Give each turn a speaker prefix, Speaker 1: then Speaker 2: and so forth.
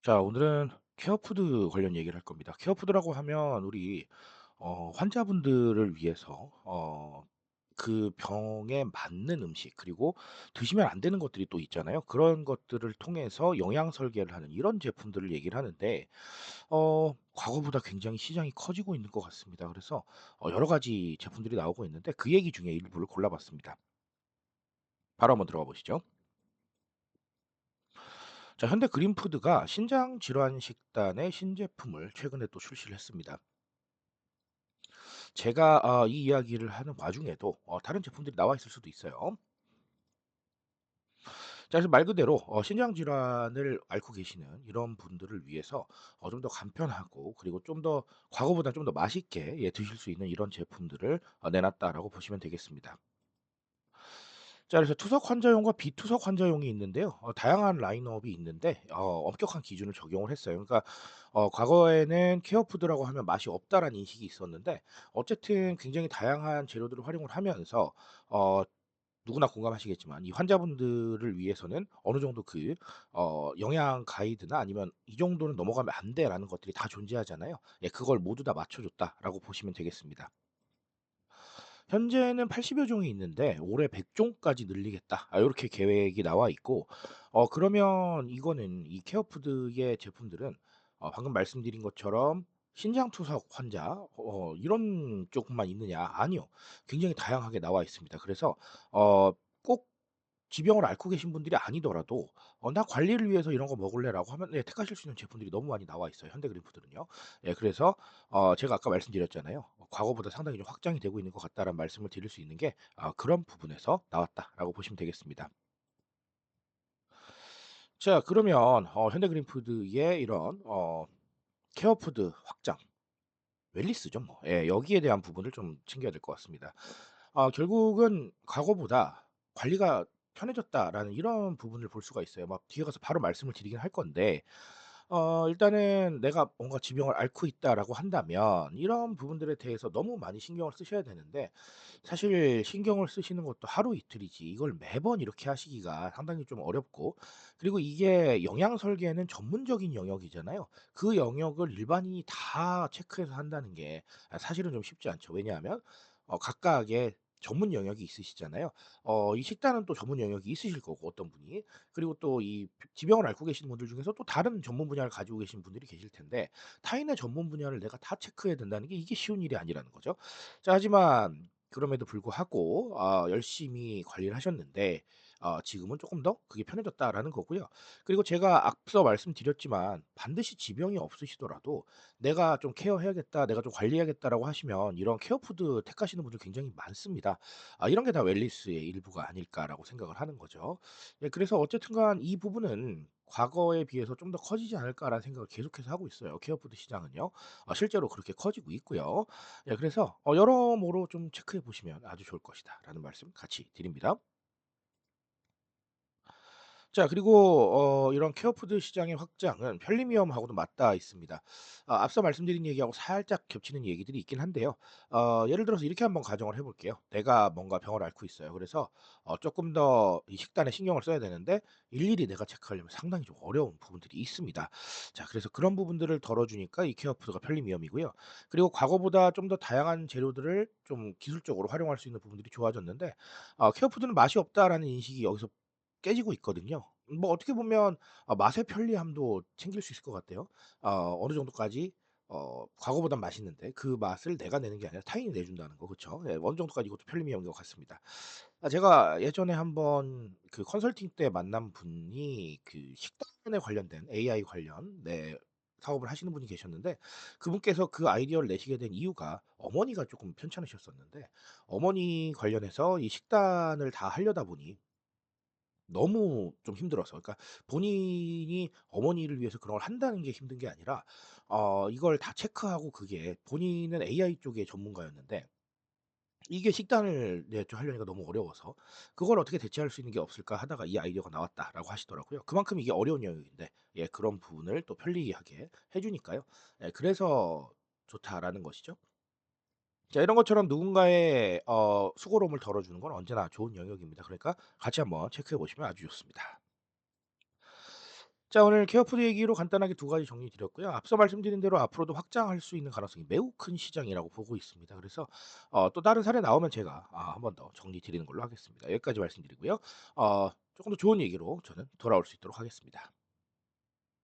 Speaker 1: 자, 오늘은 케어푸드 관련 얘기를 할 겁니다. 케어푸드라고 하면 우리 환자분들을 위해서 그 병에 맞는 음식 그리고 드시면 안 되는 것들이 또 있잖아요. 그런 것들을 통해서 영양 설계를 하는 이런 제품들을 얘기를 하는데 과거보다 굉장히 시장이 커지고 있는 것 같습니다. 그래서 여러 가지 제품들이 나오고 있는데 그 얘기 중에 일부를 골라 봤습니다. 바로 한번 들어가 보시죠. 자, 현대 그린푸드가 신장 질환 식단의 신제품을 최근에 또 출시를 했습니다. 제가 이 이야기를 하는 와중에도 다른 제품들이 나와 있을 수도 있어요. 자, 그래서 말 그대로 신장 질환을 앓고 계시는 이런 분들을 위해서 좀 더 간편하고 그리고 좀 더 과거보다 좀 더 맛있게 드실 수 있는 이런 제품들을 내놨다라고 보시면 되겠습니다. 자, 그래서 투석 환자용과 비투석 환자용이 있는데요. 다양한 라인업이 있는데 엄격한 기준을 적용을 했어요. 그러니까 과거에는 케어푸드라고 하면 맛이 없다라는 인식이 있었는데 어쨌든 굉장히 다양한 재료들을 활용을 하면서 어 누구나 공감하시겠지만 이 환자분들을 위해서는 어느 정도 그 영양 가이드나 아니면 '이 정도는 넘어가면 안 돼.'라는 것들이 다 존재하잖아요. 예, 그걸 모두 다 맞춰 줬다라고 보시면 되겠습니다. 현재는 80여 종이 있는데 올해 100 종까지 늘리겠다. 요렇게 계획이 나와 있고 그러면 이거는 이 케어푸드의 제품들은 방금 말씀드린 것처럼 신장투석 환자 이런 쪽만 있느냐? 아니요. 굉장히 다양하게 나와 있습니다. 그래서 꼭 지병을 앓고 계신 분들이 아니더라도 '나 관리를 위해서 이런 거 먹을래.'라고 하면 네, 택하실 수 있는 제품들이 너무 많이 나와 있어요, 현대그린푸드는요. 예, 그래서 제가 아까 말씀드렸잖아요. 과거보다 상당히 좀 확장이 되고 있는 것 같다라는 말씀을 드릴 수 있는 게 그런 부분에서 나왔다라고 보시면 되겠습니다. 자, 그러면 현대그린푸드의 이런 케어푸드 확장, 웰니스죠 뭐. 예, 여기에 대한 부분을 좀 챙겨야 될 것 같습니다. 결국은 과거보다 관리가 편해졌다라는 이런 부분을 볼 수가 있어요. 막 뒤에 가서 바로 말씀을 드리긴 할 건데 일단은 내가 뭔가 지병을 앓고 있다라고 한다면 이런 부분들에 대해서 너무 많이 신경을 쓰셔야 되는데 사실 신경을 쓰시는 것도 하루 이틀이지 이걸 매번 이렇게 하시기가 상당히 좀 어렵고 그리고 이게 영양 설계는 전문적인 영역이잖아요. 그 영역을 일반인이 다 체크해서 한다는 게 사실은 좀 쉽지 않죠. 왜냐하면 각각의 전문 영역이 있으시잖아요. 이 식단은 또 전문 영역이 있으실 거고 어떤 분이. 그리고 또 이 지병을 앓고 계시는 분들 중에서 또 다른 전문 분야를 가지고 계신 분들이 계실 텐데 타인의 전문 분야를 내가 다 체크해야 된다는 게 이게 쉬운 일이 아니라는 거죠. 자, 하지만 그럼에도 불구하고 열심히 관리를 하셨는데 지금은 쪼끔 더 그게 편해졌다라는 거고요. 그리고 제가 앞서 말씀드렸지만 반드시 지병이 없으시더라도 '내가 좀 케어해야겠다. 내가 좀 관리해야겠다.'라고 하시면 이런 케어푸드 택하시는 분들 굉장히 많습니다. 이런 게 다 웰니스의 일부가 아닐까라고 생각을 하는 거죠. 예, 그래서 어쨌든 간 이 부분은 '과거에 비해서 좀 더 커지지 않을까.'라는 생각을 계속해서 하고 있어요, 케어푸드 시장은요. 실제로 그렇게 커지고 있고요. 예, 그래서 여러모로 좀 체크해 보시면 아주 좋을 것이다라는 말씀 같이 드립니다. 자, 그리고 이런 케어푸드 시장의 확장은 편리미엄하고도 맞닿아 있습니다. 앞서 말씀드린 얘기하고 살짝 겹치는 얘기들이 있긴 한데요. 예를 들어서 이렇게 한번 가정을 해 볼게요. 내가 뭔가 병을 앓고 있어요. 그래서 쪼끔 더 이 식단에 신경을 써야 되는데 일일이 내가 체크하려면 상당히 좀 어려운 부분들이 있습니다. 자, 그래서 그런 부분들을 덜어 주니까 이 케어푸드가 편리미엄이고요. 그리고 과거보다 좀 더 다양한 재료들을 좀 기술적으로 활용할 수 있는 부분들이 좋아졌는데 케어푸드는 맛이 없다라는 인식이 여기서 깨지고 있거든요. 뭐 어떻게 보면 맛의 편리함도 챙길 수 있을 것 같아요. 어느 정도까지 과거보단 맛있는데 그 맛을 내가 내는 게 아니라 타인이 내준다는 거, 그쵸? 예, 어느 정도까지 이것도 편리미엄인 것 같습니다. 제가 예전에 한번 그 컨설팅 때 만난 분이 그 식단에 관련된 AI 관련 사업을 하시는 분이 계셨는데 그분께서 그 아이디어를 내시게 된 이유가 어머니가 쪼끔 편찮으셨었는데 어머니 관련해서 이 식단을 다 하려다 보니 너무 좀 힘들어서, 그러니까 본인이 어머니를 위해서 그런 걸 한다는 게 힘든 게 아니라 이걸 다 체크하고 그게 본인은 AI 쪽의 전문가였는데 이게 식단을 좀 하려니까 너무 어려워서 "그걸 어떻게 대체할 수 있는 게 없을까?" 하다가 "이 아이디어가 나왔다."라고 하시더라고요. 그만큼 이게 어려운 영역인데 예, 그런 부분을 또 편리하게 해 주니까요. 예, 그래서 좋다라는 것이죠. 자, 이런 것처럼 누군가의 수고로움을 덜어주는 건 언제나 좋은 영역입니다. 그러니까 같이 한번 체크해 보시면 아주 좋습니다. 자, 오늘 케어푸드 얘기로 간단하게 두 가지 정리 드렸고요. 앞서 말씀드린 대로 앞으로도 확장할 수 있는 가능성이 매우 큰 시장이라고 보고 있습니다. 그래서 또 다른 사례 나오면 제가 한 번 더 정리 드리는 걸로 하겠습니다. 여기까지 말씀드리고요. 조금 더 좋은 얘기로 저는 돌아올 수 있도록 하겠습니다.